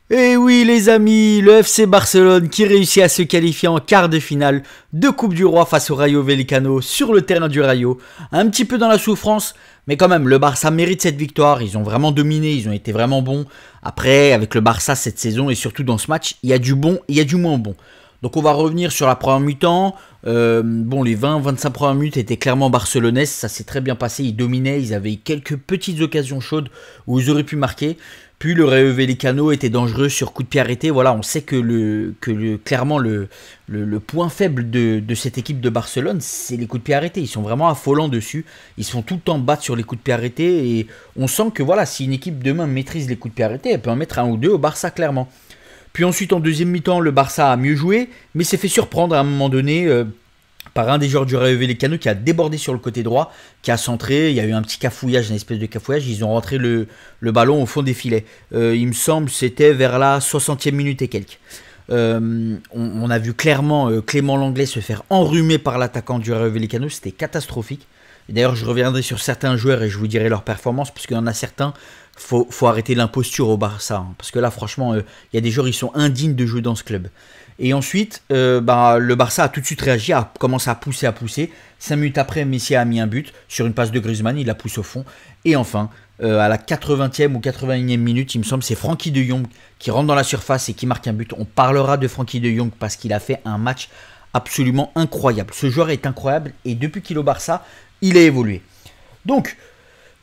Et oui les amis, le FC Barcelone qui réussit à se qualifier en quart de finale de Coupe du Roi face au Rayo Vallecano sur le terrain du Rayo. Un petit peu dans la souffrance, mais quand même le Barça mérite cette victoire, ils ont vraiment dominé, ils ont été vraiment bons. Après avec le Barça cette saison et surtout dans ce match, il y a du bon et il y a du moins bon. Donc on va revenir sur la première mi-temps. Bon, les 20-25 premières minutes étaient clairement barcelonaises, ça s'est très bien passé, ils dominaient, ils avaient quelques petites occasions chaudes où ils auraient pu marquer. Puis le Rayo Vallecano était dangereux sur coup de pied arrêté. Voilà, on sait que clairement le point faible de cette équipe de Barcelone, c'est les coups de pied arrêtés. Ils sont vraiment affolants dessus. Ils se font tout le temps battre sur les coups de pied arrêtés. Et on sent que voilà, si une équipe demain maîtrise les coups de pied arrêtés, elle peut en mettre un ou deux au Barça clairement. Puis ensuite, en deuxième mi-temps, le Barça a mieux joué, mais s'est fait surprendre à un moment donné par un des joueurs du Rayo Vallecano qui a débordé sur le côté droit, qui a centré. Il y a eu un petit cafouillage, une espèce de cafouillage. Ils ont rentré le ballon au fond des filets. Il me semble c'était vers la 60e minute et quelques. On a vu clairement Clément Lenglet se faire enrhumer par l'attaquant du Rayo Vallecano. C'était catastrophique. D'ailleurs, je reviendrai sur certains joueurs et je vous dirai leur performance, parce qu'il y en a certains, faut arrêter l'imposture au Barça. Hein, parce que là, franchement, il y a des joueurs, ils sont indignes de jouer dans ce club. Et ensuite, le Barça a tout de suite réagi, a commencé à pousser. 5 minutes après, Messi a mis un but sur une passe de Griezmann, il la pousse au fond. Et enfin, à la 80e ou 81e minute, il me semble, c'est Frenkie de Jong qui rentre dans la surface et qui marque un but. On parlera de Frenkie de Jong parce qu'il a fait un match absolument incroyable. Ce joueur est incroyable et depuis qu'il est au Barça, il a évolué. Donc,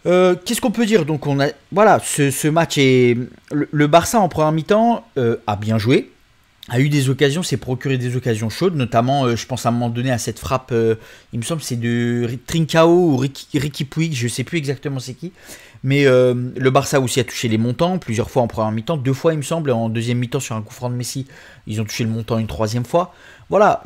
qu'est-ce qu'on peut dire? Donc, voilà, ce match est... Le Barça en première mi-temps a bien joué, a eu des occasions, s'est procuré des occasions chaudes, notamment, je pense à un moment donné à cette frappe, il me semble c'est de Trincao ou Riqui Puig, je ne sais plus exactement c'est qui, mais le Barça aussi a touché les montants, plusieurs fois en première mi-temps, 2 fois il me semble, en deuxième mi-temps sur un coup franc de Messi, ils ont touché le montant une 3e fois. Voilà,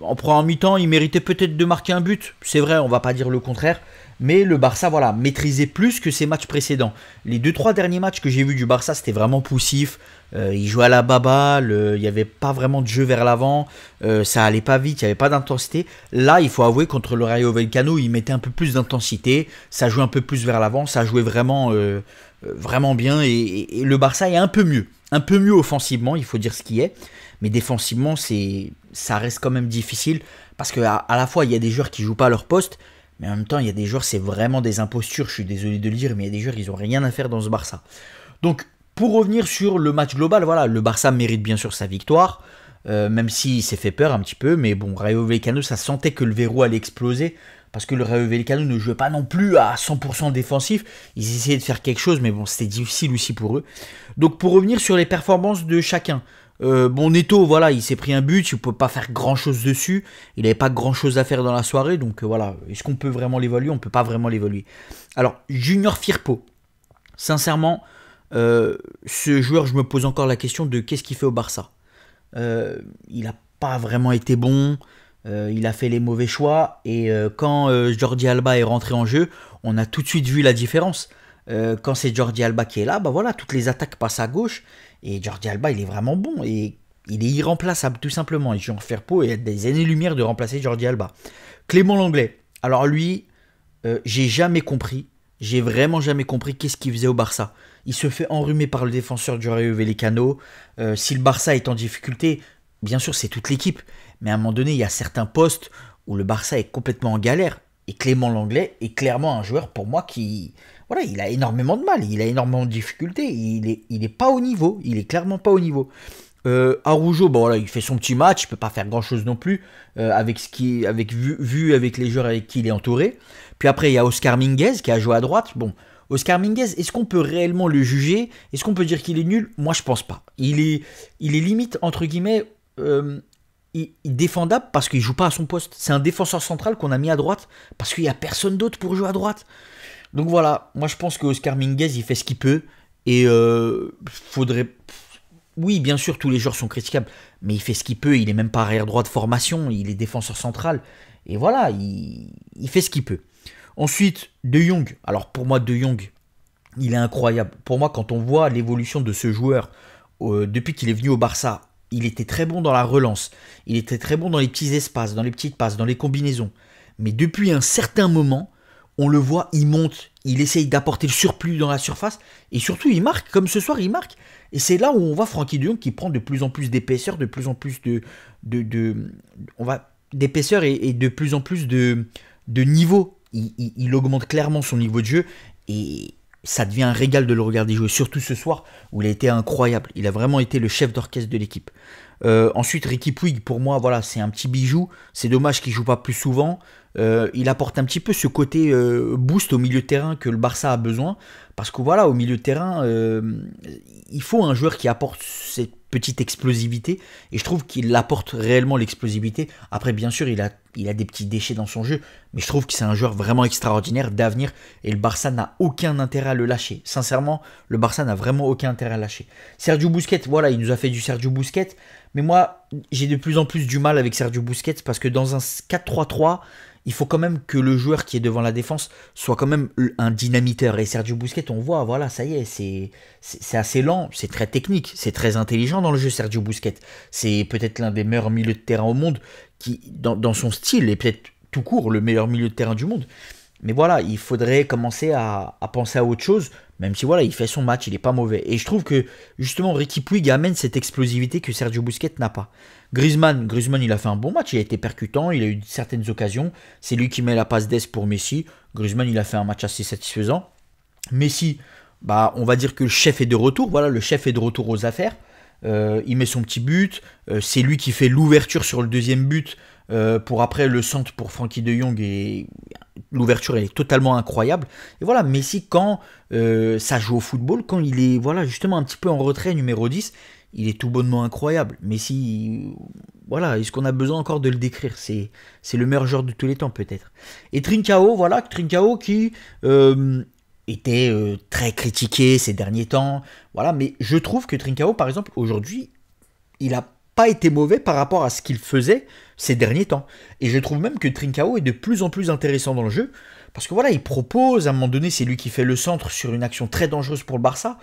en première mi-temps, il méritait peut-être de marquer un but, c'est vrai, on va pas dire le contraire, mais le Barça, voilà, maîtrisait plus que ses matchs précédents. Les 2-3 derniers matchs que j'ai vus du Barça, c'était vraiment poussif. Ils jouaient à la baballe, il n'y avait pas vraiment de jeu vers l'avant, ça allait pas vite, il n'y avait pas d'intensité. Là, il faut avouer, contre le Rayo Vallecano, ils mettaient un peu plus d'intensité, ça jouait un peu plus vers l'avant, ça jouait vraiment, vraiment bien. Et le Barça est un peu mieux offensivement, il faut dire ce qui est. Mais défensivement, ça reste quand même difficile, parce qu'à la fois, il y a des joueurs qui ne jouent pas à leur poste, mais en même temps, il y a des joueurs, c'est vraiment des impostures. Je suis désolé de le dire, mais il y a des joueurs, ils n'ont rien à faire dans ce Barça. Donc, pour revenir sur le match global, voilà, le Barça mérite bien sûr sa victoire, même s'il s'est fait peur un petit peu. Mais bon, Rayo Vallecano, ça sentait que le verrou allait exploser, parce que le Rayo Vallecano ne jouait pas non plus à 100% défensif. Ils essayaient de faire quelque chose, mais bon, c'était difficile aussi pour eux. Donc, pour revenir sur les performances de chacun. Bon, Neto, voilà, il s'est pris un but, il ne peut pas faire grand chose dessus, il n'avait pas grand chose à faire dans la soirée, donc voilà, est-ce qu'on peut vraiment l'évaluer? On ne peut pas vraiment l'évaluer. Alors, Junior Firpo, sincèrement, ce joueur, je me pose encore la question de qu'est-ce qu'il fait au Barça. Il n'a pas vraiment été bon, il a fait les mauvais choix, et quand Jordi Alba est rentré en jeu, on a tout de suite vu la différence. Quand c'est Jordi Alba qui est là, bah voilà, toutes les attaques passent à gauche. Et Jordi Alba, il est vraiment bon. Et il est irremplaçable, tout simplement. Et Jean Firpo est à des années-lumière de remplacer Jordi Alba. Clément Lenglet. Alors lui, j'ai jamais compris. J'ai vraiment jamais compris qu'est-ce qu'il faisait au Barça. Il se fait enrhumer par le défenseur du Rayo Vallecano. Si le Barça est en difficulté, bien sûr, c'est toute l'équipe. Mais à un moment donné, il y a certains postes où le Barça est complètement en galère. Et Clément Lenglet est clairement un joueur pour moi qui... Voilà, il a énormément de mal, il a énormément de difficultés, il est pas au niveau, il est clairement pas au niveau. Araujo, bon voilà, il fait son petit match, il peut pas faire grand chose non plus, vu avec les joueurs avec qui il est entouré. Puis après, il y a Oscar Minguez qui a joué à droite. Bon, Oscar Minguez, est-ce qu'on peut réellement le juger? Est-ce qu'on peut dire qu'il est nul? Moi, je pense pas. Il est limite, entre guillemets, défendable parce qu'il joue pas à son poste. C'est un défenseur central qu'on a mis à droite parce qu'il y a personne d'autre pour jouer à droite. Donc voilà, moi je pense que Oscar Minguez il fait ce qu'il peut et faudrait... Oui, bien sûr, tous les joueurs sont critiquables, mais il fait ce qu'il peut, il est même pas arrière droit de formation, il est défenseur central, et voilà, il fait ce qu'il peut. Ensuite, De Jong, alors pour moi De Jong, il est incroyable. Pour moi, quand on voit l'évolution de ce joueur depuis qu'il est venu au Barça, il était très bon dans la relance, il était très bon dans les petits espaces, dans les petites passes, dans les combinaisons, mais depuis un certain moment, on le voit, il monte, il essaye d'apporter le surplus dans la surface, et surtout il marque, comme ce soir il marque. Et c'est là où on voit Frenkie de Jong qui prend de plus en plus d'épaisseur, de plus en plus d'épaisseur et de plus en plus de niveau. Il augmente clairement son niveau de jeu et ça devient un régal de le regarder jouer, surtout ce soir où il a été incroyable. Il a vraiment été le chef d'orchestre de l'équipe. Ensuite, Riqui Puig, pour moi, voilà, c'est un petit bijou. C'est dommage qu'il joue pas plus souvent. Il apporte un petit peu ce côté boost au milieu de terrain que le Barça a besoin. Parce que voilà, au milieu de terrain, il faut un joueur qui apporte cette petite explosivité. Et je trouve qu'il apporte réellement l'explosivité. Après, bien sûr, il a des petits déchets dans son jeu. Mais je trouve que c'est un joueur vraiment extraordinaire d'avenir. Et le Barça n'a aucun intérêt à le lâcher. Sincèrement, le Barça n'a vraiment aucun intérêt à le lâcher. Sergio Busquets, voilà, il nous a fait du Sergio Busquets. Mais moi, j'ai de plus en plus du mal avec Sergio Busquets parce que dans un 4-3-3, il faut quand même que le joueur qui est devant la défense soit quand même un dynamiteur. Et Sergio Busquets, on voit, voilà, ça y est, c'est assez lent, c'est très technique, c'est très intelligent dans le jeu, Sergio Busquets. C'est peut-être l'un des meilleurs milieux de terrain au monde, qui, dans son style, est peut-être tout court le meilleur milieu de terrain du monde. Mais voilà, il faudrait commencer à penser à autre chose, même si voilà, il fait son match, il est pas mauvais. Et je trouve que justement Riqui Puig amène cette explosivité que Sergio Busquets n'a pas. Griezmann, il a fait un bon match, il a été percutant, il a eu certaines occasions. C'est lui qui met la passe d'ess pour Messi. Griezmann, il a fait un match assez satisfaisant. Messi, bah, on va dire que le chef est de retour. Voilà, le chef est de retour aux affaires. Il met son petit but. C'est lui qui fait l'ouverture sur le deuxième but pour après le centre pour Frenkie de Jong. Et l'ouverture, elle est totalement incroyable. Et voilà, Messi, quand ça joue au football, quand il est voilà, justement un petit peu en retrait, numéro 10, il est tout bonnement incroyable. Messi, voilà, est-ce qu'on a besoin encore de le décrire? C'est le meilleur joueur de tous les temps, peut-être. Et Trincao, voilà, Trincao qui était très critiqué ces derniers temps. Voilà, mais je trouve que Trincao, par exemple, aujourd'hui, il n'a pas été mauvais par rapport à ce qu'il faisait ces derniers temps. Et je trouve même que Trincao est de plus en plus intéressant dans le jeu. Parce que voilà, il propose, à un moment donné, c'est lui qui fait le centre sur une action très dangereuse pour le Barça.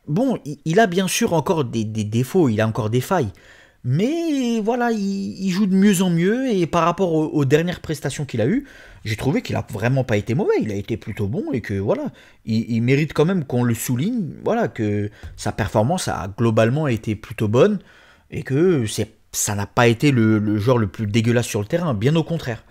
Bon, il a bien sûr encore des défauts, il a encore des failles. Mais voilà, il joue de mieux en mieux. Et par rapport aux dernières prestations qu'il a eues, j'ai trouvé qu'il a vraiment pas été mauvais. Il a été plutôt bon et que voilà, il mérite quand même qu'on le souligne. Voilà, que sa performance a globalement été plutôt bonne. Et que ça n'a pas été le joueur le plus dégueulasse sur le terrain, bien au contraire.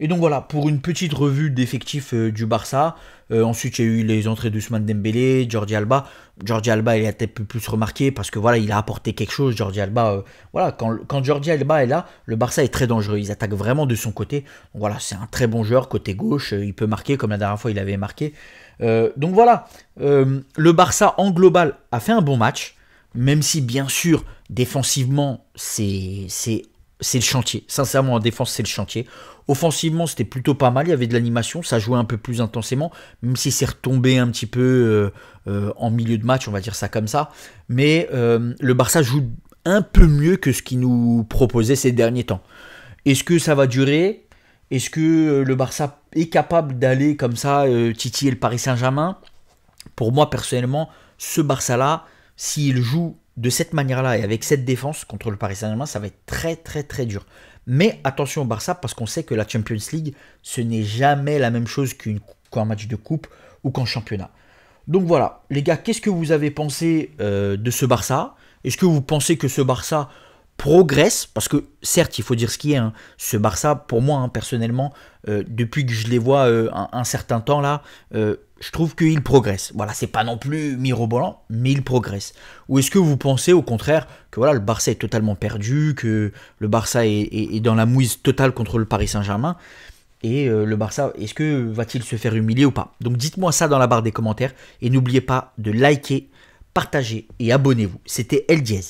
Et donc voilà, pour une petite revue d'effectifs du Barça. Ensuite, il y a eu les entrées d'Ousmane Dembélé, Jordi Alba. Jordi Alba, il a peut-être plus remarqué parce que voilà, il a apporté quelque chose. Jordi Alba, voilà, quand Jordi Alba est là, le Barça est très dangereux. Ils attaquent vraiment de son côté. Donc voilà, c'est un très bon joueur côté gauche. Il peut marquer comme la dernière fois, il avait marqué. Donc voilà, le Barça en global a fait un bon match, même si bien sûr défensivement c'est le chantier. Sincèrement, en défense, c'est le chantier. Offensivement, c'était plutôt pas mal. Il y avait de l'animation. Ça jouait un peu plus intensément. Même si c'est retombé un petit peu en milieu de match, on va dire ça comme ça. Mais le Barça joue un peu mieux que ce qu'il nous proposait ces derniers temps. Est-ce que ça va durer? Est-ce que le Barça est capable d'aller comme ça titiller le Paris Saint-Germain? Pour moi, personnellement, ce Barça-là, s'il joue de cette manière-là et avec cette défense contre le Paris Saint-Germain, ça va être très très très dur. Mais attention au Barça parce qu'on sait que la Champions League, ce n'est jamais la même chose qu'un match de coupe ou qu'en championnat. Donc voilà, les gars, qu'est-ce que vous avez pensé de ce Barça? Est-ce que vous pensez que ce Barça progresse? Parce que certes, il faut dire ce qui est. Hein, ce Barça, pour moi, hein, personnellement, depuis que je les vois un certain temps là, je trouve qu'il progresse. Voilà, c'est pas non plus mirobolant, mais il progresse. Ou est-ce que vous pensez au contraire que voilà, le Barça est totalement perdu, que le Barça est dans la mouise totale contre le Paris Saint-Germain? Et le Barça, est-ce que va-t-il se faire humilier ou pas? Donc dites-moi ça dans la barre des commentaires. Et n'oubliez pas de liker, partager et abonnez-vous. C'était El Diez.